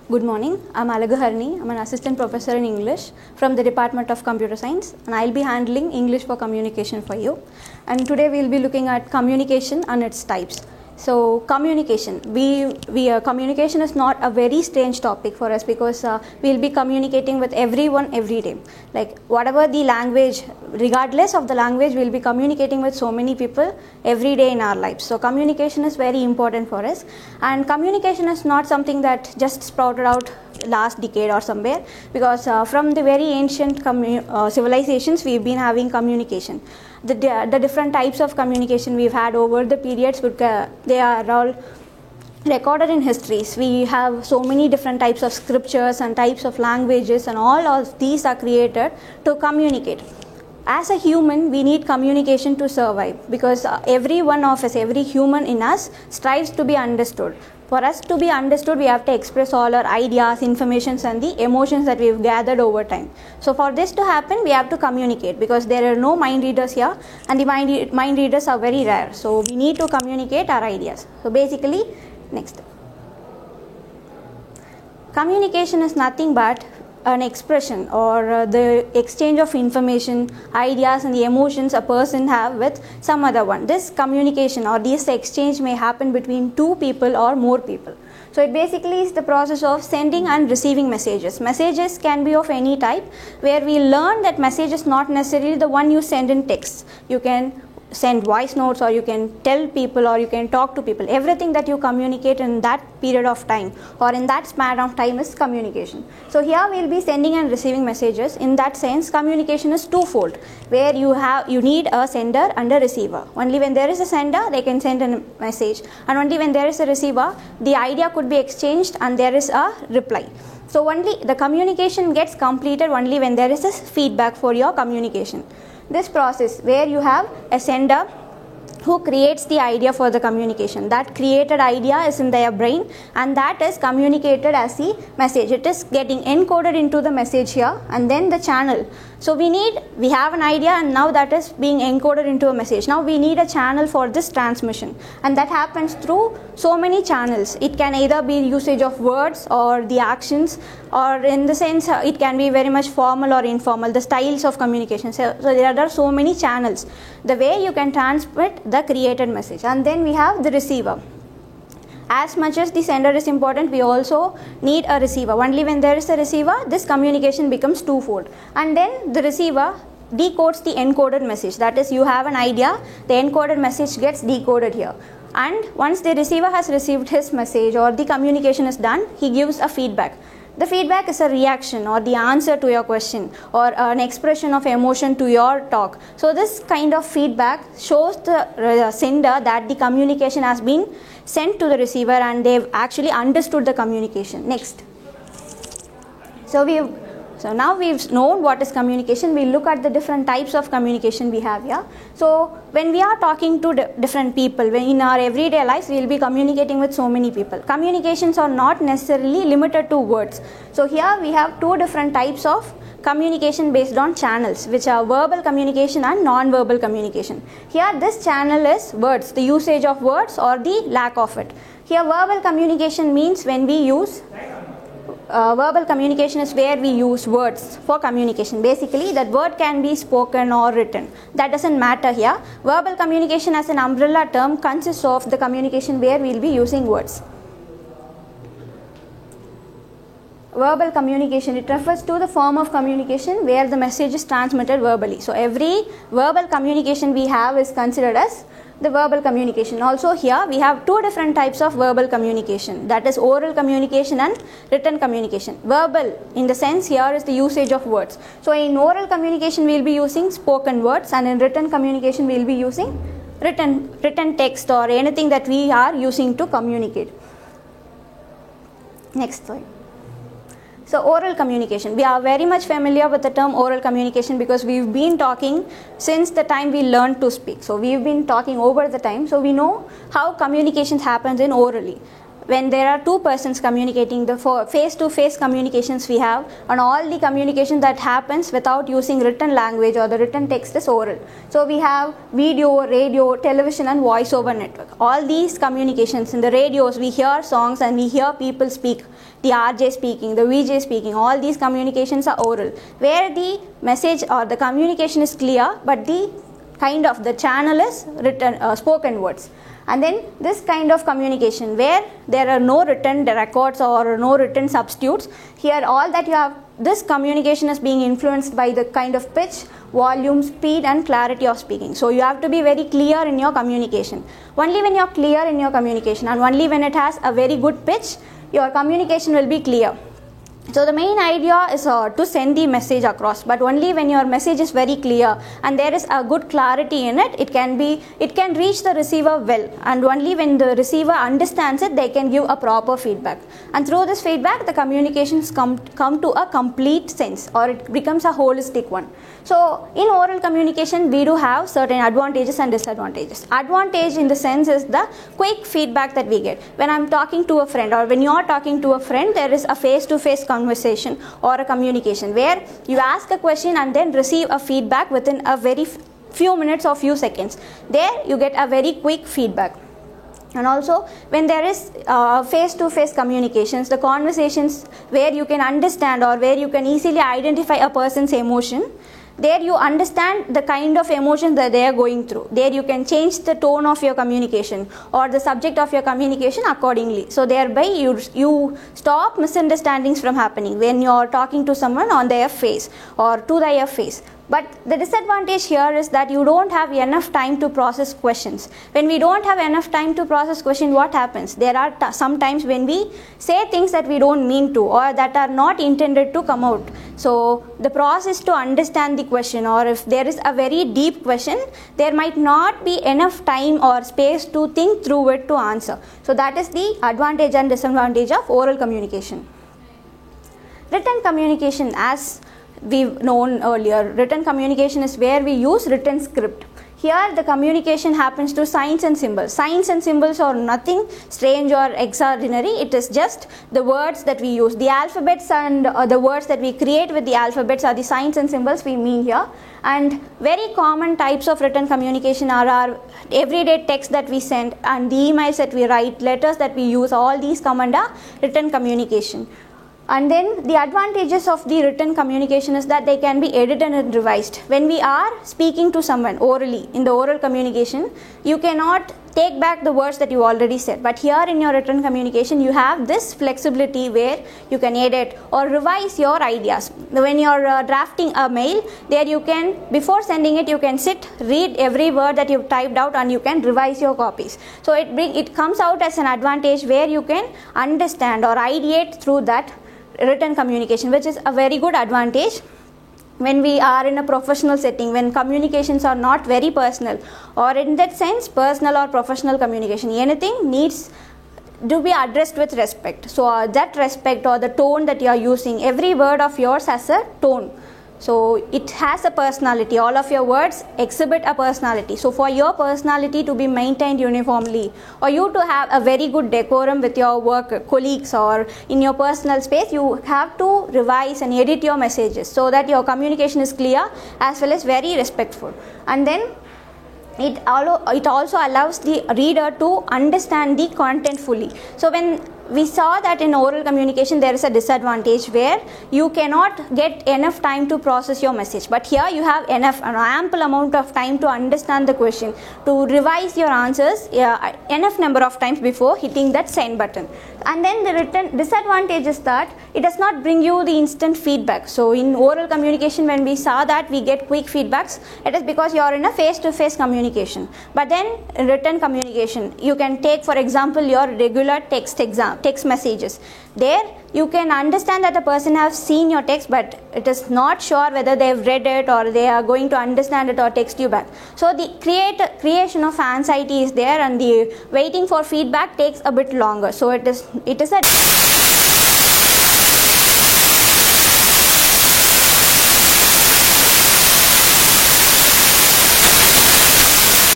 Good morning. I'm Alaguharani. I'm an assistant professor in English from the Department of Computer Science, and I'll be handling English for communication for you. And today we'll be looking at communication and its types. So communication, communication is not a very strange topic for us because we'll be communicating with everyone every day. Like whatever the language, regardless of the language, we'll be communicating with so many people every day in our lives. So communication is very important for us, and communication is not something that just sprouted out last decade or somewhere, because from the very ancient civilizations we've been having communication. The different types of communication we've had over the periods, they are all recorded in histories. We have so many different types of scriptures and types of languages, and all of these are created to communicate. As a human, we need communication to survive, because every one of us, every human in us strives to be understood. For us to be understood, we have to express all our ideas, informations, and the emotions that we've gathered over time. So for this to happen, we have to communicate, because there are no mind readers here, and the mind readers are very rare. So we need to communicate our ideas. So basically, next. Communication is nothing but an expression or the exchange of information, ideas, and the emotions a person have with some other one. This communication or this exchange may happen between two people or more people. So it basically is the process of sending and receiving messages. Messages can be of any type, where we learn that message is not necessarily the one you send in text. You can send voice notes, or you can tell people, or you can talk to people. Everything that you communicate in that period of time or in that span of time is communication. So here we will be sending and receiving messages. In that sense, communication is twofold, where you need a sender and a receiver. Only when there is a sender, they can send a message, and only when there is a receiver, the idea could be exchanged and there is a reply. So only the communication gets completed only when there is a feedback for your communication. This process where you have a sender who creates the idea for the communication. That created idea is in their brain, and that is communicated as the message. It is getting encoded into the message here, and then the channel. So we have an idea, and now that is being encoded into a message. Now we need a channel for this transmission, and that happens through so many channels. It can either be usage of words or the actions, or in the sense it can be very much formal or informal, the styles of communication. So there are so many channels, the way you can transmit the created message. And then we have the receiver. As much as the sender is important, we also need a receiver. Only when there is a receiver, this communication becomes twofold. And then the receiver decodes the encoded message. That is, you have an idea, the encoded message gets decoded here. And once the receiver has received his message or the communication is done, he gives a feedback. The feedback is a reaction or the answer to your question, or an expression of emotion to your talk. So this kind of feedback shows the sender that the communication has been sent to the receiver and they've actually understood the communication. Next. So now we've known what is communication. We'll look at the different types of communication we have here. So when we are talking to different people, in our everyday lives, we'll be communicating with so many people. Communications are not necessarily limited to words. So here we have two different types of communication based on channels, which are verbal communication and non-verbal communication. Here this channel is words, the usage of words or the lack of it. Here verbal communication means when we use verbal communication is where we use words for communication. Basically, that word can be spoken or written. That doesn't matter here. Verbal communication as an umbrella term consists of the communication where we'll be using words. Verbal communication, it refers to the form of communication where the message is transmitted verbally. So every verbal communication we have is considered as the verbal communication. Also here we have two different types of verbal communication, that is oral communication and written communication. Verbal in the sense here is the usage of words. So in oral communication we will be using spoken words, and in written communication we will be using written text or anything that we are using to communicate. Next slide. So oral communication, we are very much familiar with the term oral communication because we've been talking since the time we learned to speak. So we've been talking over the time, so we know how communication happens in orally. when there are two persons communicating, the face-to-face communications we have, and all the communication that happens without using written language or the written text is oral. So we have video, radio, television and voice over network. All these communications, in the radios we hear songs and we hear people speak, the RJ speaking, the VJ speaking, all these communications are oral, where the message or the communication is clear but the kind of the channel is written, spoken words. And then this kind of communication where there are no written records or no written substitutes, here all that you have, this communication is being influenced by the kind of pitch, volume, speed and clarity of speaking. So you have to be very clear in your communication. Only when you are clear in your communication and only when it has a very good pitch, your communication will be clear. So the main idea is to send the message across, but only when your message is very clear and there is a good clarity in it, it can reach the receiver well, and only when the receiver understands it, they can give a proper feedback, and through this feedback the communications come to a complete sense, or it becomes a holistic one. So in oral communication we do have certain advantages and disadvantages. Advantage in the sense is the quick feedback that we get. When I'm talking to a friend, or when you are talking to a friend, there is a face-to-face conversation or a communication where you ask a question and then receive a feedback within a very few minutes or few seconds. There you get a very quick feedback. And also when there is face-to-face communications, the conversations where you can understand or where you can easily identify a person's emotion, there you understand the kind of emotions that they are going through. There you can change the tone of your communication or the subject of your communication accordingly. So thereby you stop misunderstandings from happening when you are talking to someone on their face or to their face. But the disadvantage here is that you don't have enough time to process questions. When we don't have enough time to process questions, what happens? There are some times when we say things that we don't mean to or that are not intended to come out. So the process to understand the question, or if there is a very deep question, there might not be enough time or space to think through it to answer. So that is the advantage and disadvantage of oral communication. Written communication, as we've known earlier, written communication is where we use written script. Here the communication happens to signs and symbols. Signs and symbols are nothing strange or extraordinary. It is just the words that we use. The alphabets and the words that we create with the alphabets are the signs and symbols we mean here. And very common types of written communication are our everyday text that we send and the emails that we write, letters that we use. All these come under written communication. And then the advantages of the written communication is that they can be edited and revised. When we are speaking to someone orally, in the oral communication, you cannot take back the words that you already said. But here in your written communication, you have this flexibility where you can edit or revise your ideas. When you are drafting a mail, there you can, before sending it, you can sit, read every word that you've typed out and you can revise your copies. So it comes out as an advantage where you can understand or ideate through that written communication, which is a very good advantage when we are in a professional setting, when communications are not very personal, or in that sense personal or professional communication, anything needs to be addressed with respect. So that respect or the tone that you are using, every word of yours has a tone. So it has a personality. All of your words exhibit a personality. So for your personality to be maintained uniformly, or you to have a very good decorum with your work colleagues or in your personal space, you have to revise and edit your messages so that your communication is clear as well as very respectful. And then it also allows the reader to understand the content fully. So when we saw that in oral communication there is a disadvantage where you cannot get enough time to process your message, but here you have an ample amount of time to understand the question, to revise your answers enough number of times before hitting that send button. And then the written disadvantage is that it does not bring you the instant feedback. So in oral communication, when we saw that we get quick feedbacks, it is because you are in a face-to-face communication. But then in written communication, you can take for example your regular text messages. There you can understand that a person has seen your text, but it is not sure whether they have read it or they are going to understand it or text you back. So the creation of anxiety is there, and the waiting for feedback takes a bit longer. So it is a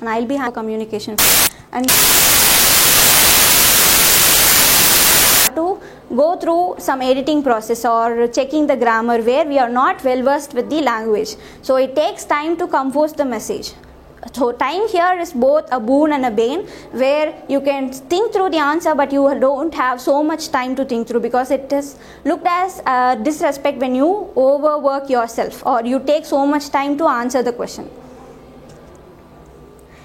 and I'll be having communication and go through some editing process or checking the grammar where we are not well versed with the language. So it takes time to compose the message. So time here is both a boon and a bane, where you can think through the answer but you don't have so much time to think through, because it is looked as disrespect when you overwork yourself or you take so much time to answer the question.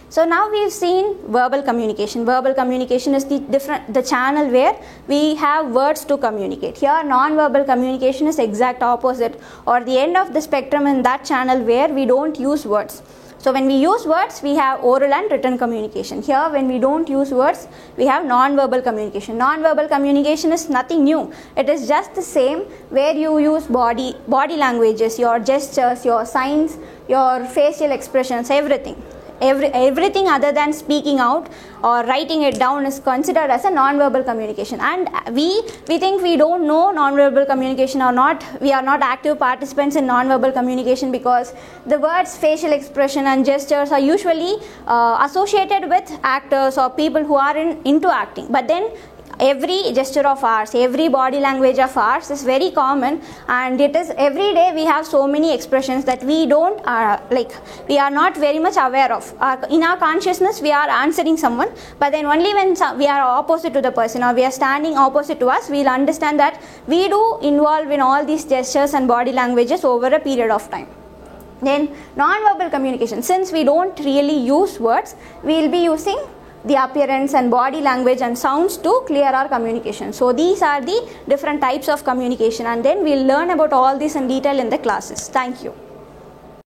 So now we've seen verbal communication. Verbal communication is the channel where we have words to communicate. Here non-verbal communication is exact opposite, or the end of the spectrum in that channel where we don't use words. So when we use words, we have oral and written communication. Here when we don't use words, we have non-verbal communication. Non-verbal communication is nothing new. It is just the same, where you use body languages, your gestures, your signs, your facial expressions, everything. Everything other than speaking out or writing it down is considered as a non-verbal communication. And we think we don't know non-verbal communication or not. We are not active participants in non-verbal communication because the words facial expression and gestures are usually associated with actors or people who are into acting. But then every gesture of ours, every body language of ours is very common, and it is every day we have so many expressions that we don't we are not very much aware of. In our consciousness we are answering someone, but then only when we are opposite to the person or we are standing opposite to us, we will understand that we do involve in all these gestures and body languages over a period of time. Then non-verbal communication, since we don't really use words, we will be using the appearance and body language and sounds to clear our communication. So these are the different types of communication, and then we'll learn about all this in detail in the classes. Thank you.